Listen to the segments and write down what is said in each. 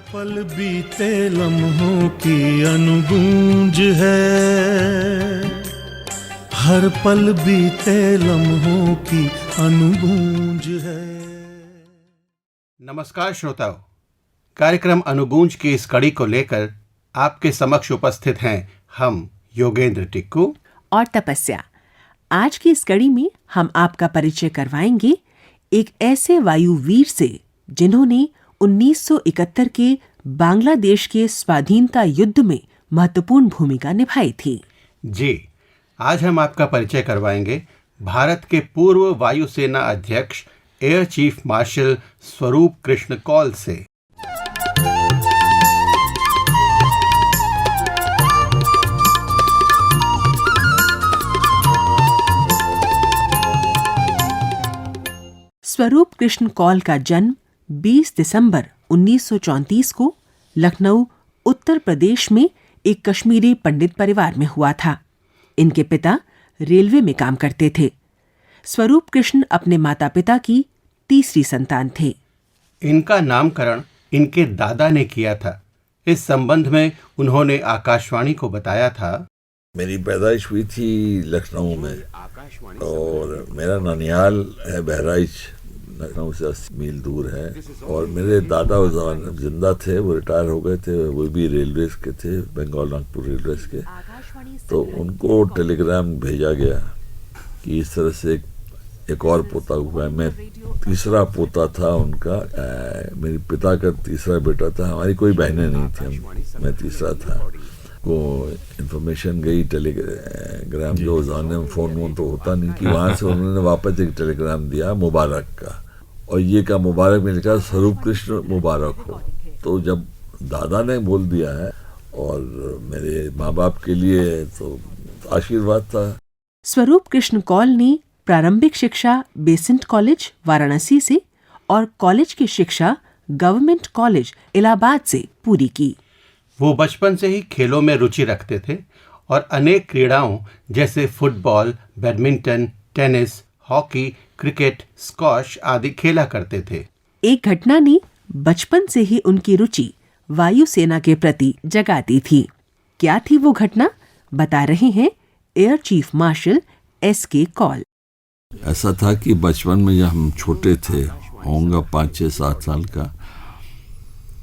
पल बीते लम्हों की अनुगूंज है, हर पल बीते लम्हों की अनुगूंज है। नमस्कार श्रोताओं, कार्यक्रम अनुगूंज की इस कड़ी को लेकर आपके समक्ष उपस्थित हैं हम योगेंद्र टिक्कू और तपस्या। आज की इस कड़ी में हम आपका परिचय करवाएंगे एक ऐसे वायुवीर से जिन्होंने 1971 के बांग्लादेश के स्वाधीनता युद्ध में महत्वपूर्ण भूमिका निभाई थी। जी, आज हम आपका परिचय करवाएंगे भारत के पूर्व वायुसेना अध्यक्ष एयर चीफ मार्शल स्वरूप कृष्ण कौल से। स्वरूप कृष्ण कौल का जन्म 20 दिसंबर 1934 को लखनऊ, उत्तर प्रदेश में एक कश्मीरी पंडित परिवार में हुआ था। इनके पिता रेलवे में काम करते थे। स्वरूप कृष्ण अपने माता पिता की तीसरी संतान थे। इनका नामकरण इनके दादा ने किया था। इस संबंध में उन्होंने आकाशवाणी को बताया था, मेरी पैदाइश हुई थी लखनऊ में और मेरा ननिहाल है बहराइच, लखनऊ से 80 मील दूर है। और मेरे दादा उस जमाने में जिंदा थे, वो रिटायर हो गए थे, वो भी रेलवे के थे, बंगाल नागपुर रेलवे के। तो उनको टेलीग्राम भेजा गया कि इस तरह से एक और पोता हुआ है। मैं तीसरा पोता था उनका, मेरे पिता का तीसरा बेटा था। हमारी कोई बहनें नहीं थी, मैं तीसरा था। को इन्फॉर्मेशन गई टेलीग्राम, जो जमाने में फोन तो होता नहीं, कि वहाँ से उन्होंने वापस एक टेलीग्राम दिया मुबारक का, और ये का मुबारक में लिखा स्वरूप कृष्ण मुबारक हो। तो जब दादा ने बोल दिया है, और मेरे माँ बाप के लिए तो आशीर्वाद था। स्वरूप कृष्ण कौल ने प्रारंभिक शिक्षा बेसेंट कॉलेज वाराणसी से और कॉलेज की शिक्षा गवर्नमेंट कॉलेज इलाहाबाद से पूरी की। वो बचपन से ही खेलों में रुचि रखते थे और अनेक क्रीड़ाओं जैसे football, badminton, tennis, hockey, cricket, squash आदि खेला करते थे। एक घटना ने बचपन से ही उनकी रुचि वायुसेना के प्रति जगाती थी। क्या थी वो घटना, बता रहे हैं air chief martial S.K. Kaul. ऐसा था कि बचपन में जब हम छोटे थे, होऊंगा 5, 6, 7 साल का,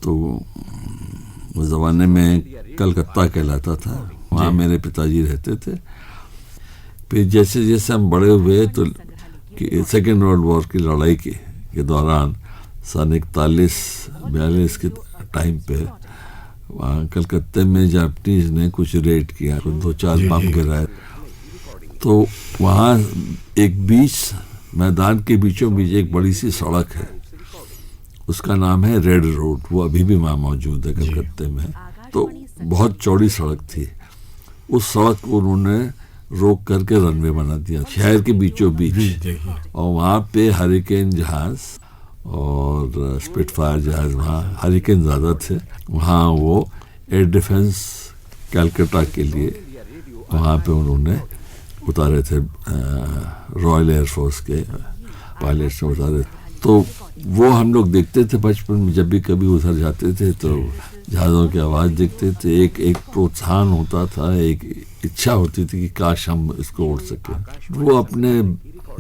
तो उस ज़माने में कलकत्ता कहलाता था, वहाँ मेरे पिताजी रहते थे। फिर जैसे जैसे हम बड़े हुए तो सेकेंड वर्ल्ड वॉर की लड़ाई के दौरान सन 41-42 के टाइम पे वहाँ कलकत्ते में जापानीज ने कुछ रेड किया, 2-4 बम गिराए। तो वहाँ एक बीच मैदान के बीचों बीच एक बड़ी सी सड़क है, उसका नाम है रेड रोड। वो अभी भी वहाँ मौजूद है कलकत्ते में। तो बहुत चौड़ी सड़क थी। उस सड़क को उन्होंने रोक करके रनवे बना दिया शहर के बीचों बीच, और वहाँ पे हरिकेन जहाज और स्पिटफायर जहाज, वहाँ हरिकेन ज़्यादा थे, वहाँ वो एयर डिफेंस कलकत्ता के लिए वहाँ पे उन्होंने उतारे थे, रॉयल एयरफोर्स के पायलट्स ने उतारे। तो वो हम लोग देखते थे बचपन में, जब भी कभी उधर जाते थे तो जहाज़ों की आवाज़ देखते थे। एक प्रोत्साहन होता था, एक इच्छा होती थी कि काश हम इसको उड़ सके। वो अपने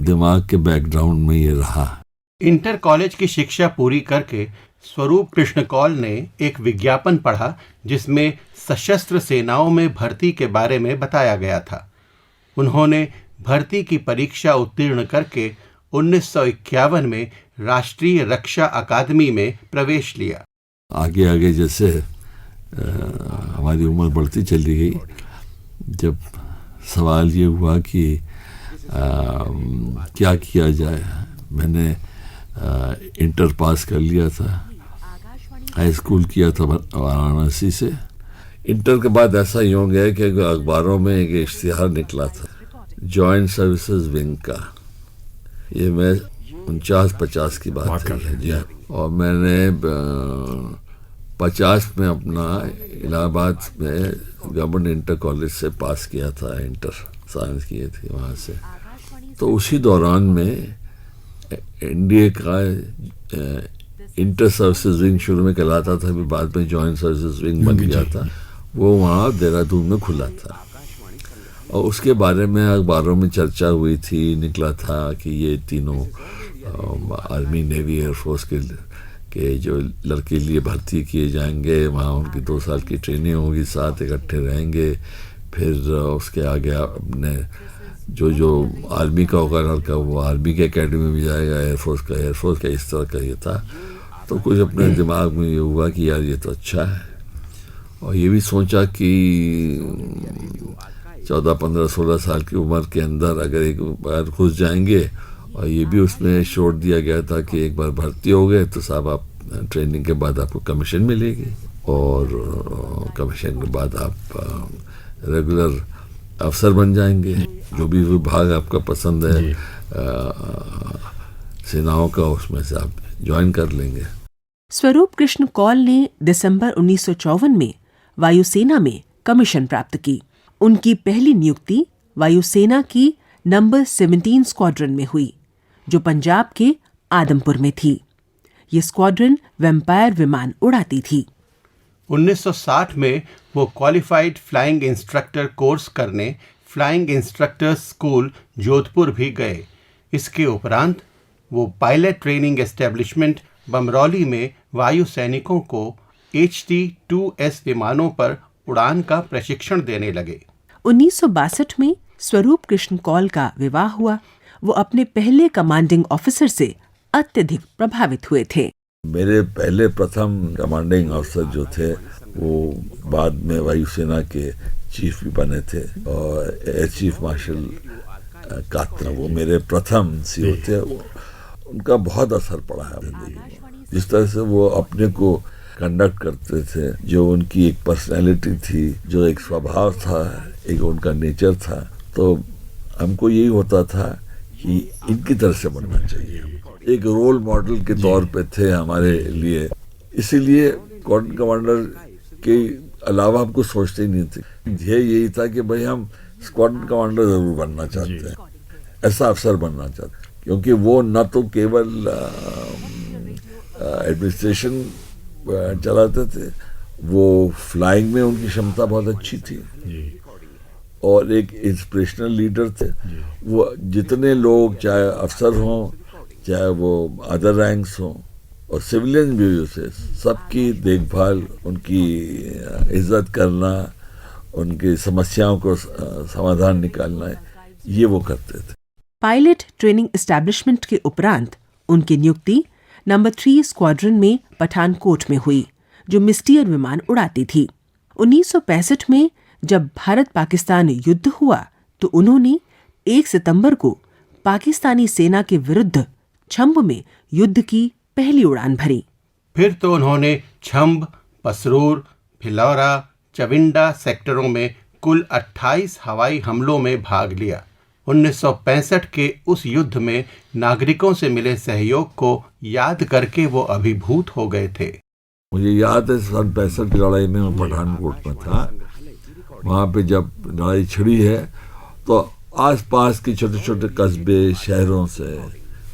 दिमाग के बैकग्राउंड में ये रहा। इंटर कॉलेज की शिक्षा पूरी करके स्वरूप कृष्ण कौल ने एक विज्ञापन पढ़ा जिसमें सशस्त्र सेनाओं में भर्ती के बारे में बताया गया था। उन्होंने भर्ती की परीक्षा उत्तीर्ण करके 1951 में राष्ट्रीय रक्षा अकादमी में प्रवेश लिया। आगे आगे जैसे हमारी उम्र बढ़ती चली गई, जब सवाल ये हुआ कि क्या किया जाए, मैंने इंटर पास कर लिया था, हाई स्कूल किया था वाराणसी से। इंटर के बाद ऐसा ही हो गया कि अखबारों में एक इश्तिहार निकला था जॉइंट सर्विसेज विंग का। ये मैं 49-50 की बात है जी। और मैंने 50 में अपना इलाहाबाद में गवर्नमेंट इंटर कॉलेज से पास किया था, इंटर साइंस किए थे वहाँ से। तो उसी दौरान में एनडीए का इंटर सर्विसेज विंग शुरू में कहलाता था, फिर बाद में जॉइंट सर्विसेज विंग बन गया था, वो वहाँ देहरादून में खुला था। और उसके बारे में अखबारों में चर्चा हुई थी, निकला था कि ये तीनों आर्मी, नेवी, एयरफोर्स के जो लड़के लिए भर्ती किए जाएंगे, वहाँ उनकी 2 साल की ट्रेनिंग होगी, साथ इकट्ठे रहेंगे, फिर उसके आगे अपने जो आर्मी का होगा लड़का वो आर्मी के एकेडमी में जाएगा, एयरफोर्स का, इस तरह का ये था। तो कुछ अपने दिमाग में ये हुआ कि यार ये तो अच्छा है, और ये भी सोचा कि 14, 15, 16 साल की उम्र के अंदर अगर एक बार घुस जाएंगे, और ये भी उसमें छोड़ दिया गया था कि एक बार भर्ती हो गए तो साहब आप ट्रेनिंग के बाद आपको कमीशन मिलेगी, और कमीशन के बाद आप रेगुलर अफसर बन जाएंगे, जो भी विभाग आपका पसंद है सेनाओं का, उसमें से आप ज्वाइन कर लेंगे। स्वरूप कृष्ण कौल ने दिसंबर 1954 में वायुसेना में कमीशन प्राप्त की। उनकी पहली नियुक्ति वायुसेना की नंबर 17 स्क्वाड्रन में हुई, जो पंजाब के आदमपुर में थी। ये स्क्वाड्रन वेम्पायर विमान उड़ाती थी। 1960 में वो क्वालिफाइड फ्लाइंग इंस्ट्रक्टर कोर्स करने फ्लाइंग इंस्ट्रक्टर स्कूल जोधपुर भी गए। इसके उपरांत वो पायलट ट्रेनिंग एस्टेब्लिशमेंट बमरौली में वायु सैनिकों को HT-2S विमानों पर उड़ान का प्रशिक्षण देने लगे। 1962 में स्वरूप कृष्ण कौल का विवाह हुआ। वो अपने पहले कमांडिंग ऑफिसर से अत्यधिक प्रभावित हुए थे। मेरे पहले प्रथम कमांडिंग ऑफिसर जो थे वो बाद में वायुसेना के चीफ भी बने थे, और एयर चीफ मार्शल कात्रा, वो मेरे प्रथम सीओ थे। उनका बहुत असर पड़ा है जिंदगी में, जिस तरह से वो अपने को कंडक्ट करते थे, जो उनकी एक पर्सनैलिटी थी, जो एक स्वभाव था, एक उनका नेचर था। तो हमको यही होता था कि इनकी तरह से बनना चाहिए, एक रोल मॉडल के तौर पे थे हमारे लिए। इसीलिए स्क्वाड्रन कमांडर के अलावा हमको सोचते ही नहीं थे। ध्येय यही था कि भाई हम स्क्वाड्रन कमांडर जरूर बनना चाहते हैं, ऐसा अफसर बनना चाहते हैं, क्योंकि वो न तो केवल एडमिनिस्ट्रेशन चलाते थे, वो फ्लाइंग में उनकी क्षमता बहुत अच्छी थी, और एक इंस्पिरेशनल लीडर थे। वो जितने लोग, चाहे अफसर हों, चाहे वो अदर रैंक्स हों, और सिविलियन भी उसे, सबकी देखभाल, उनकी इज्जत करना, उनकी समस्याओं को समाधान निकालना, ये वो करते थे। पायलट ट्रेनिंग एस्टेब्लिशमेंट के उपरांत उनकी नियुक्ति नंबर 3 स्क्वाड्रन में पठानकोट में हुई, जो मिस्टियर विमान उड़ाती थी। 1965 में जब भारत पाकिस्तान युद्ध हुआ तो उन्होंने 1 सितंबर को पाकिस्तानी सेना के विरुद्ध छंब में युद्ध की पहली उड़ान भरी। फिर तो उन्होंने छंब, पसरूर, भिलौरा, चविंडा सेक्टरों में कुल 28 हवाई हमलों में भाग लिया। 1965 के उस युद्ध में नागरिकों से मिले सहयोग को याद करके वो अभिभूत हो गए थे। मुझे याद है 65 की लड़ाई में मैं पठानकोट में था। वहाँ पे जब लड़ाई छिड़ी है तो आसपास के छोटे छोटे कस्बे, शहरों से,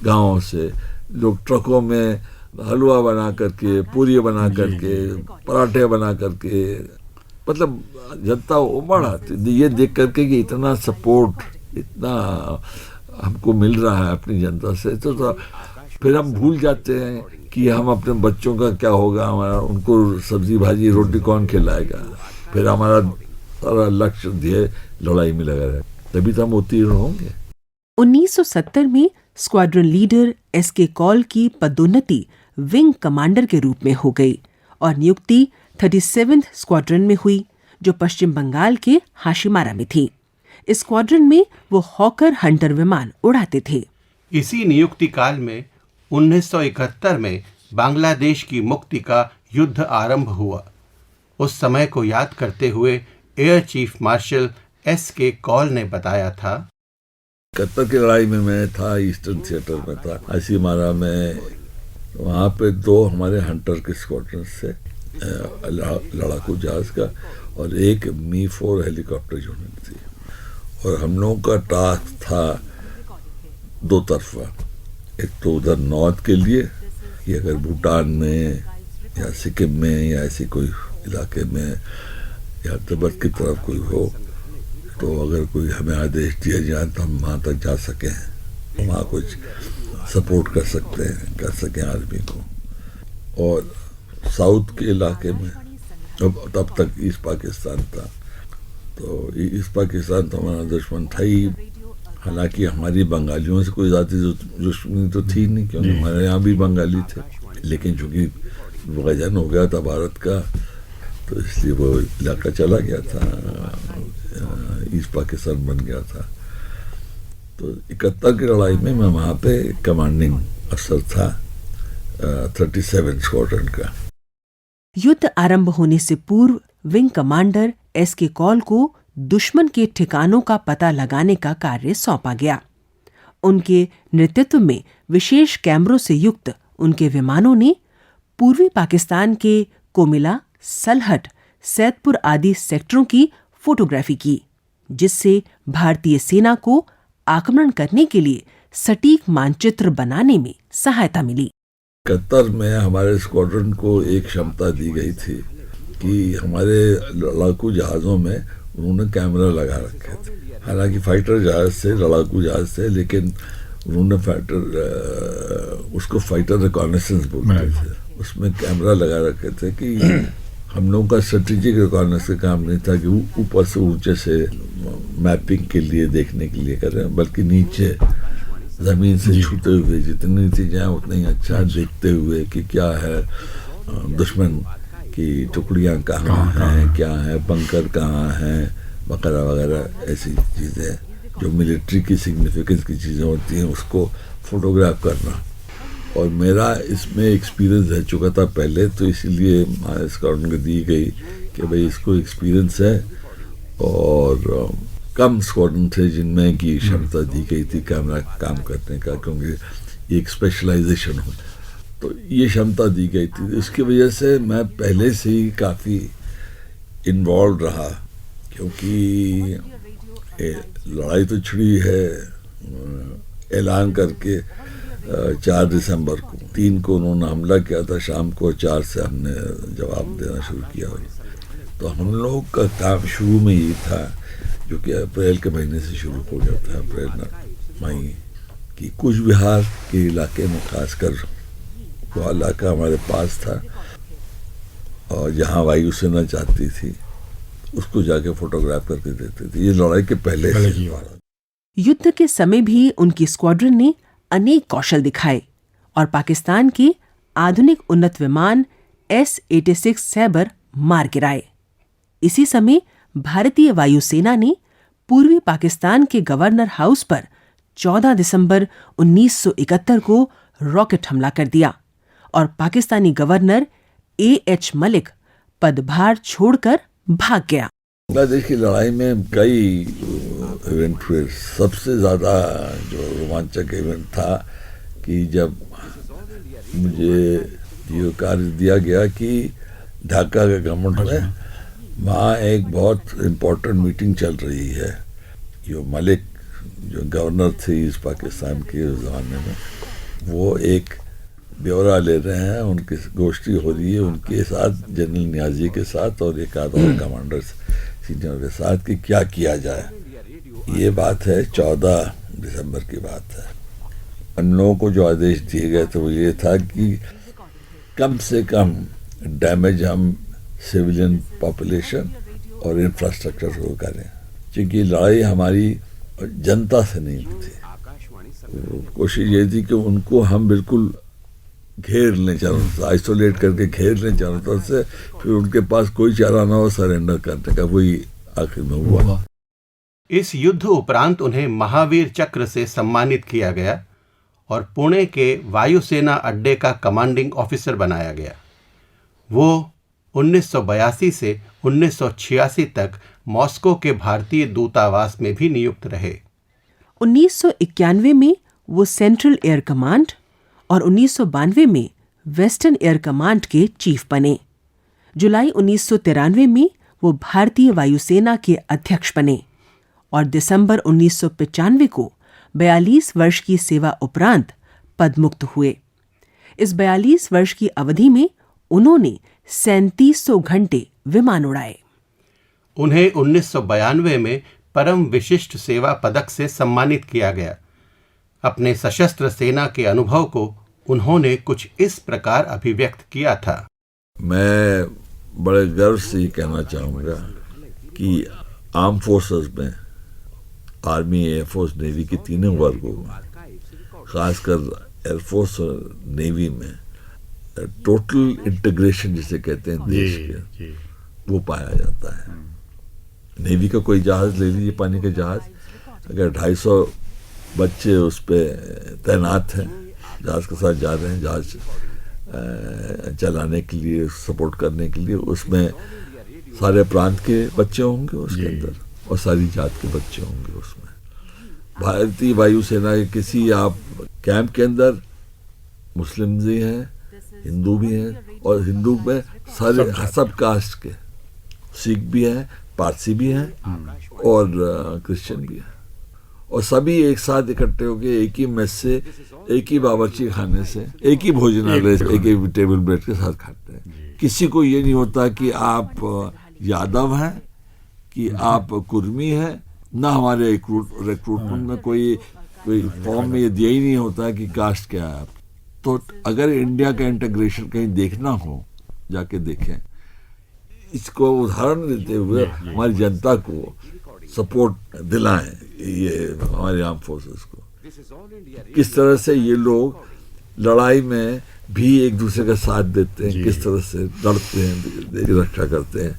गांवों से लोग ट्रकों में हलवा बना करके, पूरी बना करके, पराठे बना करके, मतलब जनता उमड़ आती। ये देख करके कि इतना सपोर्ट, इतना हमको मिल रहा है अपनी जनता से, तो फिर हम भूल जाते हैं कि हम अपने बच्चों का क्या होगा, हमारा उनको सब्जी भाजी रोटी कौन खिलाएगा। फिर हमारा सारा लक्ष्य ध्येय लड़ाई में लगा रहे, तभी तो हम उत्तीर्ण होंगे। 1970 में स्क्वाड्रन लीडर SK कौल की पदोन्नति विंग कमांडर के रूप में हो गई और नियुक्ति 37th स्क्वाड्रन में हुई, जो पश्चिम बंगाल के हाशिमारा में थी। इस स्क्वाड्रन में वो हॉकर हंटर विमान उड़ाते थे। इसी नियुक्ति काल में 1971 में बांग्लादेश की मुक्ति का युद्ध आरंभ हुआ। उस समय को याद करते हुए air chief marshal SK Kaul ने बताया था, 71 की लड़ाई में मैं था, ईस्टर्न थिएटर में था, हाशिमारा में। वहाँ पे 2 हमारे हंटर के स्क्वाड्रन से, लड़ाकू जहाज का, और एक मी-4 हेलीकॉप्टर यूनिट थी। और हम लोगों का टास्क था 2 तरफा, एक तो उधर नॉर्थ के लिए कि अगर भूटान में या सिक्किम में या ऐसे कोई इलाके में या तिब्बत की तरफ कोई हो, तो अगर कोई हमें आदेश दिया जाए तो हम वहाँ तक जा सकें, वहाँ कुछ सपोर्ट कर सकें आर्मी को। और साउथ के इलाके में तब तक ईस्ट पाकिस्तान था, तो ईस्ट पाकिस्तान तो हमारा दुश्मन था ही। हालांकि हमारी बंगालियों से कोई ज़्यादा दुश्मनी तो थी नहीं, क्योंकि हमारे यहाँ भी बंगाली थे, लेकिन चूँकि विभाजन हो गया था भारत का, तो इसलिए वो इलाका चला गया था, ईस्ट पाकिस्तान बन गया था। तो 71 की लड़ाई में मैं वहाँ पे कमांडिंग अफसर था 37 स्क्वाड्रन का। युद्ध आरंभ होने से पूर्व विंग कमांडर एस.के. कौल को दुश्मन के ठिकानों का पता लगाने का कार्य सौंपा गया। उनके नेतृत्व में विशेष कैमरों से युक्त उनके विमानों ने पूर्वी पाकिस्तान के कोमिला, सलहट, सैदपुर आदि सेक्टरों की फोटोग्राफी की, जिससे भारतीय सेना को आक्रमण करने के लिए सटीक मानचित्र बनाने में सहायता मिली। 71 में हमारे स्क्वाड्रन को एक क्षमता दी गई थी कि हमारे लड़ाकू जहाज़ों में उन्होंने कैमरा लगा रखे थे। हालांकि फाइटर जहाज़ से, लड़ाकू जहाज़ से, लेकिन उन्होंने उसको फाइटर रिकॉग्निसेंस बोलते थे, उसमें कैमरा लगा रखे थे कि हम लोगों का स्ट्रेटेजिक रिकॉग्निसेंस का काम नहीं था कि ऊपर से ऊंचे से मैपिंग के लिए देखने के लिए करें, बल्कि नीचे ज़मीन से छूते हुए जितनी चीज़ें हैं उतनी अच्छा देखते हुए कि क्या है दुश्मन की टुकड़ियाँ कहाँ हैं, क्या है बंकर कहाँ हैं, वगैरह वगैरह ऐसी चीज़ें जो मिलिट्री की सिग्निफिकेंस की चीज़ें होती हैं, उसको फोटोग्राफ करना। और मेरा इसमें एक्सपीरियंस रह चुका था पहले, तो इसीलिए हमारे स्क्वाड्रन को दी गई कि भाई इसको एक्सपीरियंस है। और कम स्क्वाड्रन थे जिनमें की क्षमता दी गई थी कैमरा काम करने का, क्योंकि एक स्पेशलाइजेशन हो, तो ये क्षमता दी गई थी। इसकी वजह से मैं पहले से ही काफ़ी इन्वॉल्व रहा, क्योंकि लड़ाई तो छिड़ी है ऐलान करके 4 दिसंबर को, 3 को उन्होंने हमला किया था शाम को, 4 से हमने जवाब देना शुरू किया। तो हम लोग का काम शुरू में ही था, जो कि अप्रैल के महीने से शुरू हो गया था, अप्रैल मई की। कूच बिहार के इलाके में खासकर वो इलाका हमारे पास था, और जहाँ वायुसेना जाती थी उसको जाके फोटोग्राफ करके देते थे। ये लड़ाई के पहले युद्ध के समय भी उनकी स्क्वाड्रन ने अनेक कौशल दिखाए और पाकिस्तान के आधुनिक उन्नत विमान S-86 सैबर मार गिराए। इसी समय भारतीय वायुसेना ने पूर्वी पाकिस्तान के गवर्नर हाउस पर 14 दिसंबर 1971 को रॉकेट हमला कर दिया और पाकिस्तानी गवर्नर A.H. मलिक पदभार छोड़कर भाग गया। बांग्लादेश की लड़ाई में कई इवेंट हुए। सबसे ज़्यादा जो रोमांचक इवेंट था कि जब मुझे ये कार्य दिया गया कि ढाका के गवर्नमेंट में वहाँ एक बहुत इम्पोर्टेंट मीटिंग चल रही है। जो मलिक जो गवर्नर थे ईस्ट पाकिस्तान के उस ज़माने में, वो एक ब्यौरा ले रहे हैं, उनकी गोष्ठी हो रही है उनके साथ, जनरल नियाजी के साथ और एक आध और कमांडर सीनियर के साथ कि क्या किया जाए। ये बात है 14 दिसंबर की बात है। हम लोगों को जो आदेश दिए गए थे वो ये था कि कम से कम डैमेज हम सिविलियन पॉपुलेशन और इंफ्रास्ट्रक्चर को करें, क्योंकि लड़ाई हमारी जनता से नहीं थी। कोशिश ये थी कि उनको हम बिल्कुल घेर लें चारों तरफ, आइसोलेट करके घेर लें चारों तरफ से, फिर उनके पास कोई चारा ना हो सरेंडर करने का। वही आखिर में हुआ। इस युद्ध उपरांत उन्हें महावीर चक्र से सम्मानित किया गया और पुणे के वायुसेना अड्डे का कमांडिंग ऑफिसर बनाया गया। वो 1982 से 1986 तक मॉस्को के भारतीय दूतावास में भी नियुक्त रहे। 1991 में वो सेंट्रल एयर कमांड और 1992 में वेस्टर्न एयर कमांड के चीफ बने। जुलाई 1993 में वो भारतीय वायुसेना के अध्यक्ष बने और दिसंबर 1995 को 42 वर्ष की सेवा उपरांत पदमुक्त हुए। इस 42 वर्ष की अवधि में उन्होंने 3700 घंटे विमान उड़ाए। उन्हें 1992 में परम विशिष्ट सेवा पदक से सम्मानित किया गया। अपने सशस्त्र सेना के अनुभव को उन्होंने कुछ इस प्रकार अभिव्यक्त किया था। मैं बड़े गर्व से ये कहना चाहूँगा कि आर्म फोर्सेस में आर्मी, एयरफोर्स, नेवी के तीनों वर्गों में, खासकर एयरफोर्स और नेवी में टोटल इंटीग्रेशन जिसे कहते हैं देश के, वो पाया जाता है। नेवी का कोई जहाज ले लीजिए, पानी का जहाज, अगर 250 बच्चे उस पर तैनात हैं, जहाज के साथ जा रहे हैं, जहाज चलाने के लिए, सपोर्ट करने के लिए, उसमें सारे प्रांत के बच्चे होंगे उसके अंदर और सारी जात के बच्चे होंगे उसमें। भारतीय वायुसेना के किसी आप कैंप के अंदर मुस्लिम भी हैं, हिंदू भी हैं, और हिंदू में सारे सब कास्ट के, सिख भी हैं, पारसी भी हैं और क्रिश्चियन भी हैं, और सभी एक साथ इकट्ठे होकर एक ही मेस से, एक ही बावर्ची खाने से, एक ही भोजनालय से, एक ही टेबल ब्रेड के साथ खाते हैं। किसी को ये नहीं होता कि आप यादव हैं कि आप कुर्मी हैं, ना हमारे रिक्रूटमेंट में कोई फॉर्म में ये दिया ही नहीं होता कि कास्ट क्या है। तो अगर इंडिया का इंटीग्रेशन कहीं देखना हो, जाके देखें। इसको उदाहरण देते हुए हमारी जनता को सपोर्ट दिलाएं, ये हमारे आर्म फोर्सेस को, किस तरह से ये लोग लड़ाई में भी एक दूसरे का साथ देते हैं, किस तरह से लड़ते हैं, देश की रक्षा करते हैं।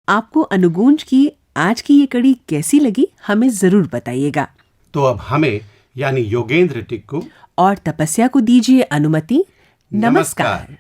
आपको अनुगूंज की आज की ये कड़ी कैसी लगी, हमें जरूर बताइएगा। तो अब हमें यानी योगेंद्र टिक्कू और तपस्या को दीजिए अनुमति। नमस्कार।